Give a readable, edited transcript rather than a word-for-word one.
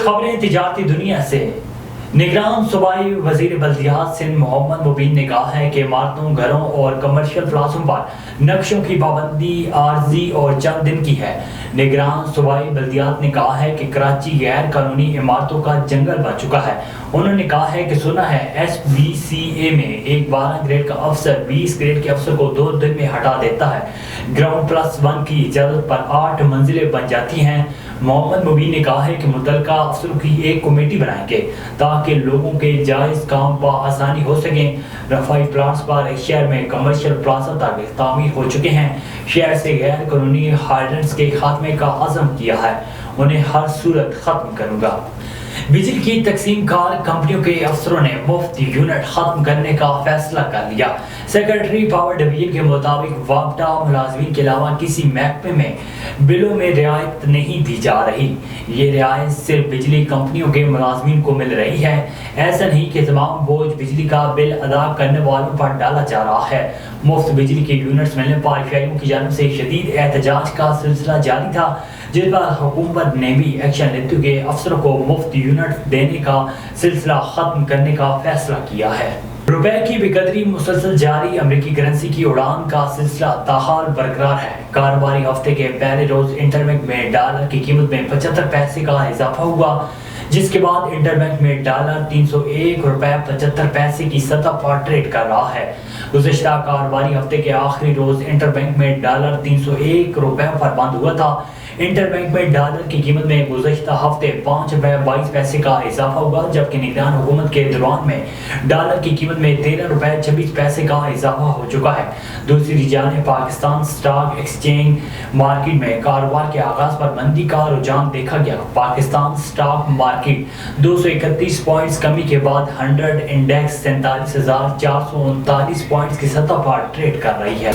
خبریں تجارتی دنیا سے۔ نگران صوبائی وزیر بلدیات سندھ محمد مبین نے کہا ہے کہ عمارتوں، گھروں اور کمرشل پلازوں پر نقشوں کی پابندی عارضی اور چند دن کی ہے۔ نگران صوبائی بلدیات نے کہا ہے کہ کراچی غیر قانونی عمارتوں کا جنگل بن چکا ہے۔ انہوں نے کہا ہے کہ سنا ہے ایس بی سی اے میں ایک 12 گریڈ کا افسر 20 گریڈ کے افسر کو 2 دن میں ہٹا دیتا ہے۔ گراؤنڈ پلس 1 کی اجازت پر 8 منزلیں بن جاتی ہیں۔ محمد مبین نے کہا ہے کہ متعلقہ افسروں کی ایک کمیٹی بنائیں گے تاکہ لوگوں کے جائز کام بآسانی ہو سکیں۔ رفائی پلانٹس پر ایک شہر میں کمرشل پلازا تک تعمیر ہو چکے ہیں۔ شہر سے غیر قانونی ہائیڈرنٹس کے خاتمے کا عزم کیا ہے، انہیں ہر صورت ختم کروں گا۔ بجلی کی تقسیم کار کمپنیوں کے افسروں نے مفت یونٹ ختم کرنے کا فیصلہ کر لیا۔ سیکرٹری پاور ڈویژن کے مطابق وابستہ ملازمین کے علاوہ کسی محکمے میں بلوں میں رعایت نہیں دی جا رہی۔ یہ رعایت صرف بجلی کمپنیوں کے ملازمین کو مل رہی ہے۔ ایسا نہیں کہ تمام بوجھ بجلی کا بل ادا کرنے والوں پر ڈالا جا رہا ہے۔ مفت بجلی کے یونٹس ملنے پر شہریوں کی جانب سے شدید احتجاج کا سلسلہ جاری تھا، جس پر حکومت نے بھی ایکشن لیتے ہوئے افسروں کو مفت یونٹ دینے کا سلسلہ ختم کرنے کا فیصلہ کیا ہے۔ روپے کی بے قدری مسلسل جاری، امریکی کرنسی کی اڑان کا سلسلہ تاحال برقرار ہے۔ کاروباری ہفتے کے پہلے روز انٹر بینک میں ڈالر کی قیمت میں 75 پیسے کا اضافہ ہوا، جس کے بعد انٹر بینک میں ڈالر 301 روپے 75 پیسے کی سطح پر ٹریڈ کر رہا ہے۔ گزشتہ کاروباری ہفتے کے آخری روز انٹر بینک میں ڈالر 301 روپے پر بند ہوا تھا۔ انٹر بینک میں ڈالر کی قیمت میں گزشتہ ہفتے 5 روپے 22 پیسے کا اضافہ ہوا، جبکہ نگران حکومت کے دوران میں ڈالر کی قیمت میں 13 روپے 26 پیسے کا اضافہ ہو چکا ہے۔ دوسری جانب پاکستان اسٹاک ایکسچینج مارکیٹ میں کاروبار کے آغاز پر مندی کا رجحان دیکھا گیا۔ پاکستان اسٹاک مارکیٹ 231 پوائنٹس کمی کے بعد 100 انڈیکس 47,439 پوائنٹس کی سطح پر ٹریڈ کر رہی ہے۔